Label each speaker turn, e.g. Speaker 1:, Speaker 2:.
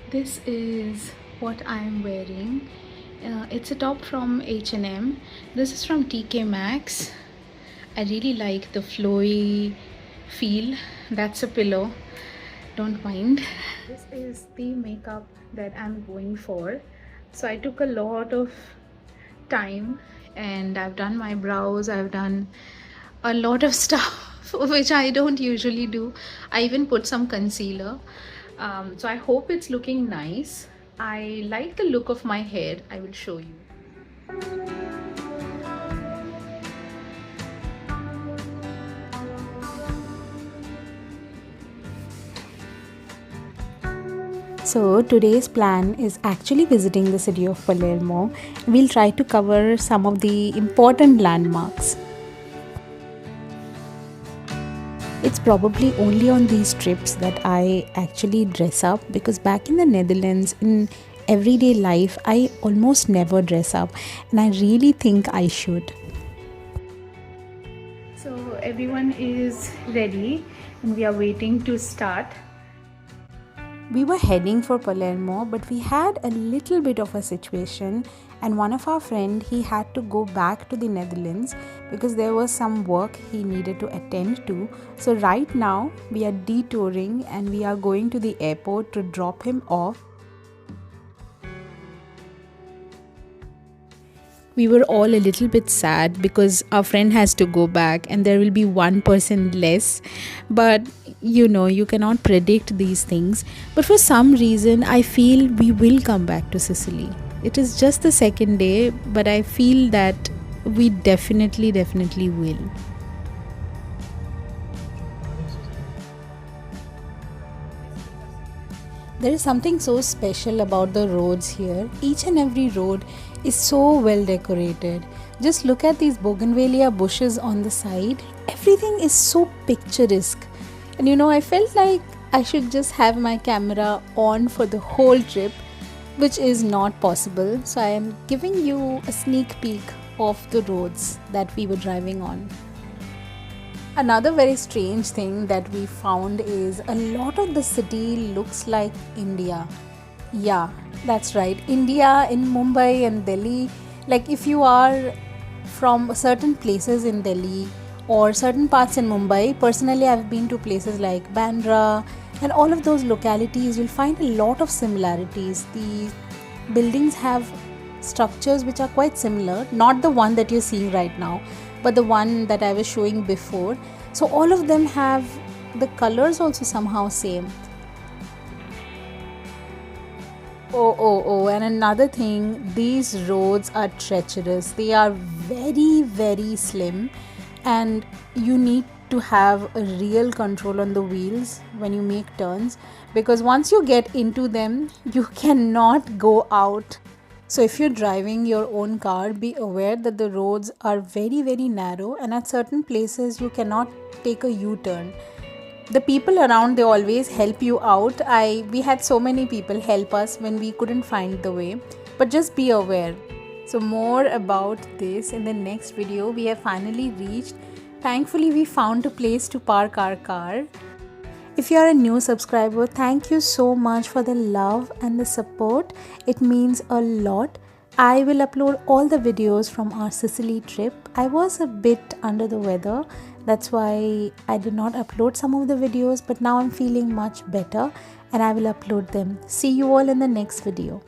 Speaker 1: This is what I am wearing. It's a top from H&M. This is from TK Maxx. I really like the flowy feel. That's a pillow, don't mind. This is the makeup that I'm going for. So I took a lot of time and I've done my brows, I've done a lot of stuff which I don't usually do. I even put some concealer. So I hope it's looking nice. I like the look of my hair. I will show you.
Speaker 2: So today's plan is actually visiting the city of Palermo. We'll try to cover some of the important landmarks. It's probably only on these trips that I actually dress up, because back in the Netherlands, in everyday life, I almost never dress up, and I really think I should.
Speaker 1: So everyone is ready and we are waiting to start.
Speaker 2: We were heading for Palermo, but we had a little bit of a situation, and one of our friend, he had to go back to the Netherlands because there was some work he needed to attend to. So right now we are detouring and we are going to the airport to drop him off. We were all a little bit sad because our friend has to go back and there will be one person less. But you cannot predict these things. But for some reason, I feel we will come back to Sicily. It is just the second day, but I feel that we definitely will. There is something so special about the roads here. Each and every road is so well decorated. Just look at these bougainvillea bushes on the side. Everything is so picturesque. And I felt like I should just have my camera on for the whole trip, which is not possible. So I am giving you a sneak peek of the roads that we were driving on. Another very strange thing that we found is a lot of the city looks like India. Yeah, that's right. India in Mumbai and Delhi. Like if you are from certain places in Delhi or certain parts in Mumbai, personally I've been to places like Bandra and all of those localities, you'll find a lot of similarities. The buildings have structures which are quite similar, not the one that you're seeing right now, but the one that I was showing before. So all of them have the colors also somehow same. Oh, and another thing, these roads are treacherous. They are very slim, and you need to have a real control on the wheels when you make turns, because once you get into them, you cannot go out. So if you're driving your own car, be aware that the roads are very narrow, and at certain places you cannot take a U-turn. The people around, they always help you out. We had so many people help us when we couldn't find the way, but just be aware. So more about this in the next video. We have finally reached. Thankfully we found a place to park our car. If you are a new subscriber, thank you so much for the love and the support. It means a lot. I will upload all the videos from our Sicily trip. I was a bit under the weather. That's why I did not upload some of the videos, but now I'm feeling much better and I will upload them. See you all in the next video.